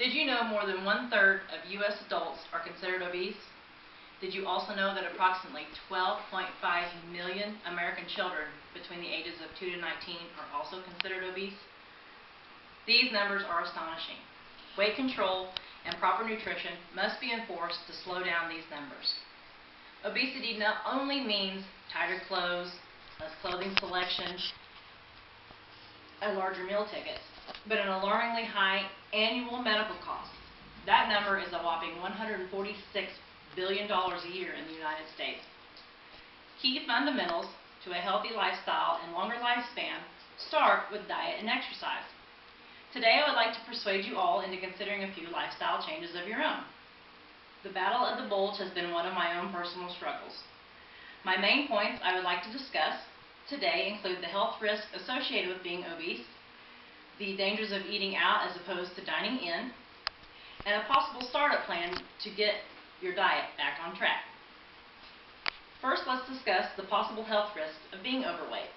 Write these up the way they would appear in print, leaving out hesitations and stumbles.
Did you know more than 1/3 of U.S. adults are considered obese? Did you also know that approximately 12.5 million American children between the ages of 2 to 19 are also considered obese? These numbers are astonishing. Weight control and proper nutrition must be enforced to slow down these numbers. Obesity not only means tighter clothes, less clothing selection, and larger meal tickets, but an alarmingly high annual medical cost. That number is a whopping $146 billion a year in the United States. Key fundamentals to a healthy lifestyle and longer lifespan start with diet and exercise. Today I would like to persuade you all into considering a few lifestyle changes of your own. The battle of the bulge has been one of my own personal struggles. My main points I would like to discuss today include the health risks associated with being obese, the dangers of eating out as opposed to dining in, and a possible startup plan to get your diet back on track. First, let's discuss the possible health risks of being overweight.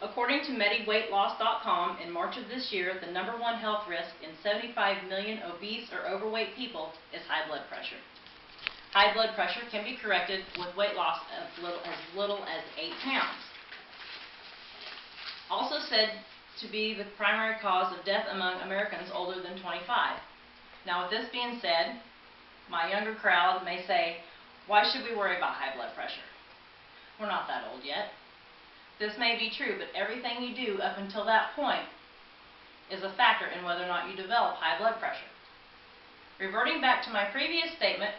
According to MediWeightLoss.com, in March of this year, the #1 health risk in 75 million obese or overweight people is high blood pressure. High blood pressure can be corrected with weight loss as little as 8 pounds. Also said to be the primary cause of death among Americans older than 25. Now, with this being said, my younger crowd may say, why should we worry about high blood pressure? We're not that old yet. This may be true, but everything you do up until that point is a factor in whether or not you develop high blood pressure. Reverting back to my previous statement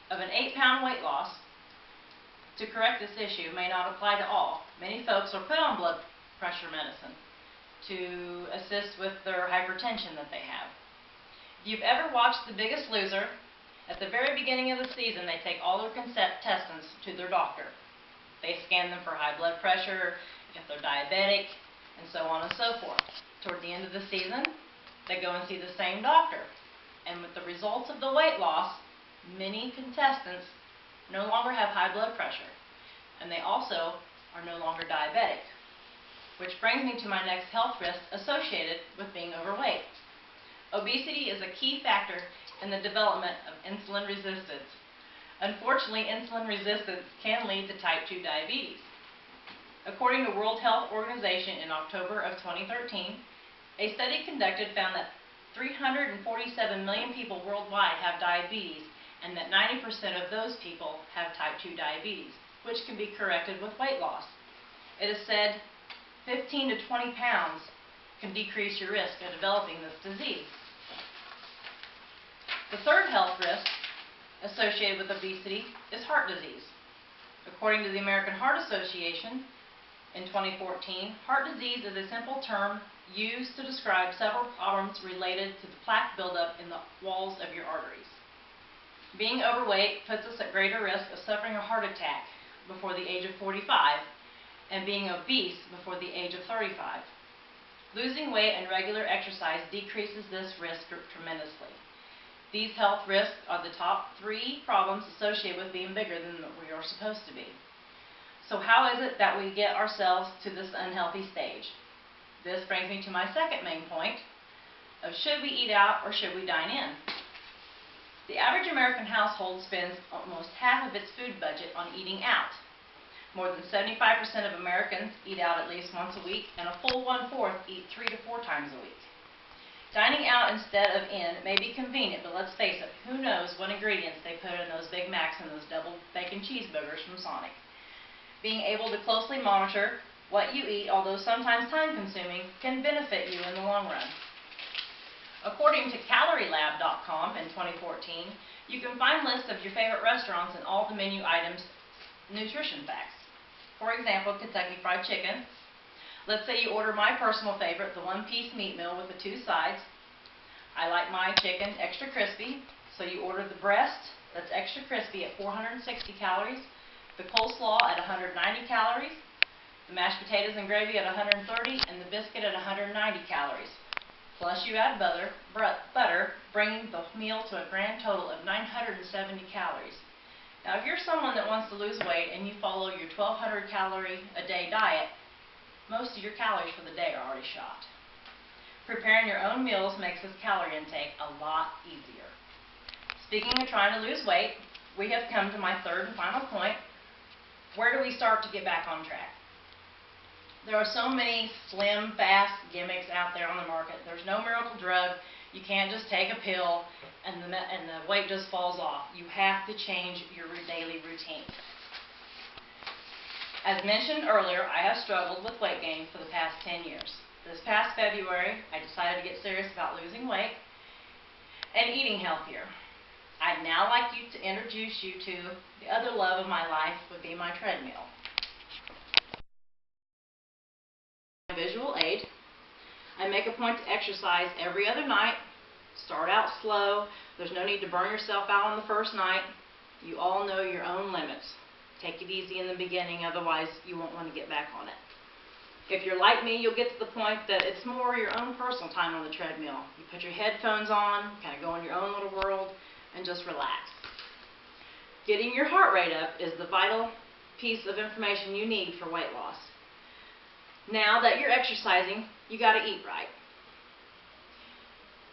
of an 8-pound weight loss, to correct this issue may not apply to all. Many folks are put on blood pressure medicine to assist with their hypertension that they have. If you've ever watched The Biggest Loser, at the very beginning of the season they take all their contestants to their doctor. They scan them for high blood pressure, if they're diabetic, and so on and so forth. Toward the end of the season, they go and see the same doctor. And with the results of the weight loss, many contestants no longer have high blood pressure. And they also are no longer diabetic. Which brings me to my next health risk associated with being overweight. Obesity is a key factor in the development of insulin resistance. Unfortunately, insulin resistance can lead to type 2 diabetes. According to World Health Organization in October of 2013, a study conducted found that 347 million people worldwide have diabetes and that 90% of those people have type 2 diabetes, which can be corrected with weight loss. It is said 15 to 20 pounds can decrease your risk of developing this disease. The third health risk associated with obesity is heart disease. According to the American Heart Association, in 2014, heart disease is a simple term used to describe several problems related to the plaque buildup in the walls of your arteries. Being overweight puts us at greater risk of suffering a heart attack before the age of 45 and being obese before the age of 35. Losing weight and regular exercise decreases this risk tremendously. These health risks are the top 3 problems associated with being bigger than we are supposed to be. So how is it that we get ourselves to this unhealthy stage? This brings me to my second main point of should we eat out or should we dine in? The average American household spends almost half of its food budget on eating out. More than 75% of Americans eat out at least once a week, and a full 1/4 eat 3 to 4 times a week. Dining out instead of in may be convenient, but let's face it, who knows what ingredients they put in those Big Macs and those double bacon cheeseburgers from Sonic. Being able to closely monitor what you eat, although sometimes time-consuming, can benefit you in the long run. According to CalorieLab.com in 2014, you can find lists of your favorite restaurants and all the menu items' nutrition facts. For example, Kentucky Fried Chicken. Let's say you order my personal favorite, the 1-piece meat meal with the 2 sides. I like my chicken extra crispy, so you order the breast that's extra crispy at 460 calories, the coleslaw at 190 calories, the mashed potatoes and gravy at 130, and the biscuit at 190 calories. Plus you add butter, bringing the meal to a grand total of 970 calories. Now, if you're someone that wants to lose weight and you follow your 1,200 calorie a day diet, most of your calories for the day are already shot. preparing your own meals makes this calorie intake a lot easier. Speaking of trying to lose weight, we have come to my third and final point. Where do we start to get back on track? There are so many slim, fast gimmicks out there on the market. There's no miracle drug. You can't just take a pill and the weight just falls off. You have to change your daily routine. As mentioned earlier, I have struggled with weight gain for the past 10 years. This past February, I decided to get serious about losing weight and eating healthier. I'd now like to introduce you to the other love of my life, would be my treadmill. Visual aid. I make a point to exercise every other night. Start out slow. There's no need to burn yourself out on the first night. You all know your own limits. Take it easy in the beginning, otherwise you won't want to get back on it. If you're like me, you'll get to the point that it's more your own personal time on the treadmill. You put your headphones on, kind of go in your own little world, and just relax. Getting your heart rate up is the vital piece of information you need for weight loss. Now that you're exercising, you got to eat right.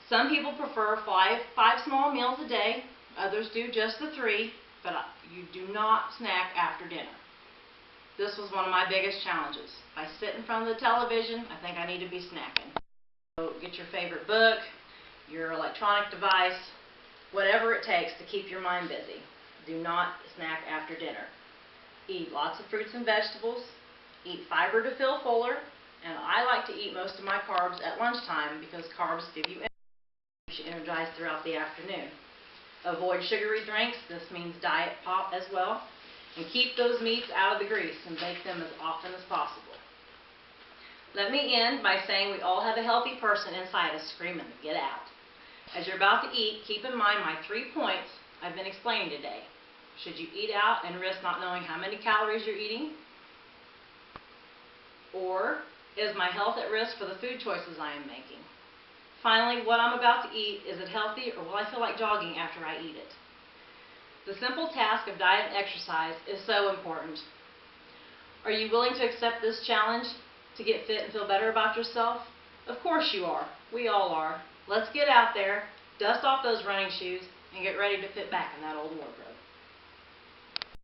Some people prefer five small meals a day. Others do just the 3, but you do not snack after dinner. This was one of my biggest challenges. If I sit in front of the television, I think I need to be snacking. So get your favorite book, your electronic device, whatever it takes to keep your mind busy. Do not snack after dinner. Eat lots of fruits and vegetables. Eat fiber to feel fuller. And I like to eat most of my carbs at lunchtime because carbs give you energy. Keeps you energized throughout the afternoon. Avoid sugary drinks. This means diet pop as well. And keep those meats out of the grease and bake them as often as possible. Let me end by saying we all have a healthy person inside us screaming to get out. As you're about to eat, keep in mind my 3 points I've been explaining today. Should you eat out and risk not knowing how many calories you're eating? Or is my health at risk for the food choices I am making? Finally, what I'm about to eat, is it healthy or will I feel like jogging after I eat it? The simple task of diet and exercise is so important. Are you willing to accept this challenge to get fit and feel better about yourself? Of course you are. We all are. Let's get out there, dust off those running shoes, and get ready to fit back in that old wardrobe.